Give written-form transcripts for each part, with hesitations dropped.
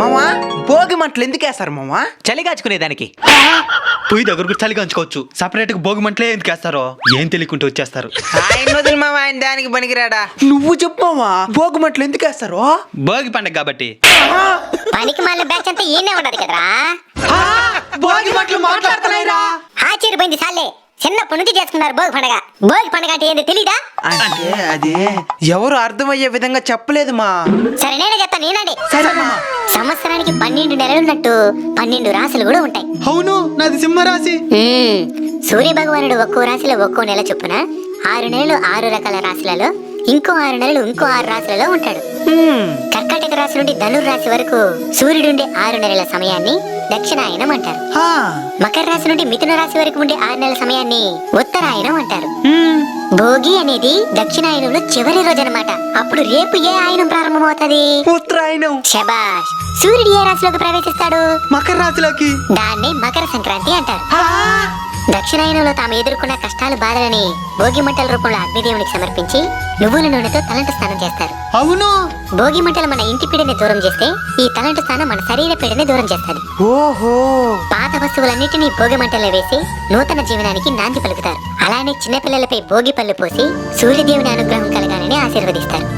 మామా భోగి మంటలు ఎందుకు వేస్తారు మామా? చలి కాచుకునే దానికి. పొయ్యి దగ్గర కూడా చలి కంచుకోవచ్చు. సపరేట్ గా భోగి మంటలే ఎందుకు వేస్తారో ఏం తెలియకుంటూ వచ్చేస్తారు. ఆయన వదిలి మామ, ఆయన దానికి పనికిరాడా? నువ్వు చెప్పు మామా, భోగి మంటలు ఎందుకు వేస్తారు? భోగి పండగ కాబట్టి. పనికి మళ్ళీ బ్యాచ్ అంతా ఈయనే ఉన్నారు కదరా. భోగి మంటలు మాట్లాడుతున్నాయిరా. ఆశ్చర్యపోయింది సాలే. చిన్నప్పటి నుంచి చేసుకున్నారు భోగి పండగ. భోగి పండగ అంటే ఏందో తెలీదా? అంటే అదే ఎవరు అర్థమయ్యే విధంగా చెప్పలేదు మా. సరే నేనే చెప్తాను, నేనండి. సరే మామ. సంవత్సరానికి 12 నెలలున్నట్టు 12 రాశులు కూడా ఉంటాయి. అవును, నాది సింహరాశి. సూర్య భగవానుడు ఒక్కో రాశిలో ఒక్కో నెల చొప్పున 6 నెలలు 6 రకాల రాశులలో, ఇంకో 6 నెలలు ఇంకో 6 రాశులలో ఉంటాడు. కర్కాటక రాశి నుండి ధనుర్ రాశి వరకు సూర్యుడుండే 6 నెలల సమయాన్ని దక్షిణాయనం అంటారు. మకర రాశి నుండి మిథున రాశి వరకు ఉండే 6 నెలల సమయాన్ని ఉత్తరాయణం అంటారు. భోగి అనేది దక్షిణాయనంలో చివరి రోజు అన్నమాట. అప్పుడు రేపు ఏ ఆయనం ప్రారంభమవుతుంది? ఉత్తరాయణం. శబాష్. సూర్యుడు ఏ రాశిలోకి ప్రవేశిస్తాడు? మకర రాశిలోకి. దాన్ని మకర సంక్రాంతి అంటారు. దక్షిణాయనంలో తాము ఎదుర్కొన్న కష్టాలు బాధలని భోగి మంటల రూపంలో అగ్నిదేవునికి సమర్పించి నువ్వుల నూనెతో తలంటు స్నానం చేస్తారు. అవును, భోగి మంటలు మన ఇంటి పీడని దూరం చేస్తే ఈ తలంటు స్నానం మన శరీర పీడని దూరం చేస్తుంది. ఓహో. పాత వస్తువులన్నిటినీ భోగి మంటల్లో వేసి నూతన జీవనానికి నాంది పలుకుతారు. అలానే చిన్నపిల్లలపై భోగి పళ్ళు పోసి సూర్యదేవుని అనుగ్రహం కలగాలని ఆశీర్వదిస్తారు.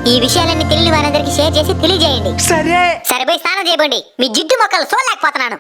ఈ విషయాలన్నీ తెలియని వారందరికీ షేర్ చేసి తెలియజేయండి. సరే. సరే పోయి స్నానం చేయబోండి. మీ జిడ్డు మొక్కలు సోలేకపోతున్నాను.